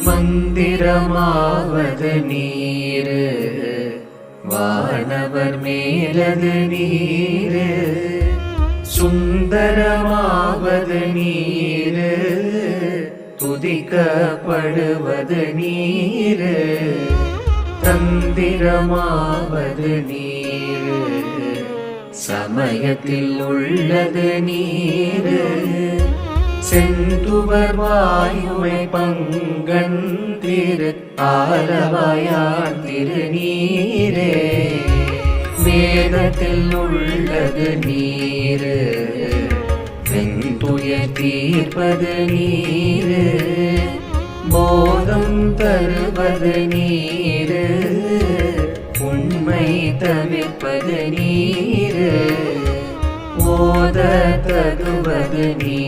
மந்திரமாவது நீரு வானவர் மேலது நீரு சுந்தரமாவது நீரு துதிக்கப்படுவது நீரு தந்திரமாவது நீரு சமயத்தில் உள்ளது நீரு செந்துவர் வாயுமை பங்கன் திரு ஆலவாயான் திருநீரே வேதத்தில் உள்ளது நீரு வெந்துய தீர்ப்பது நீரு போதம் தருவது நீரு உண்மை தவிர்ப்பது நீரு ஓத தகுவது நீரு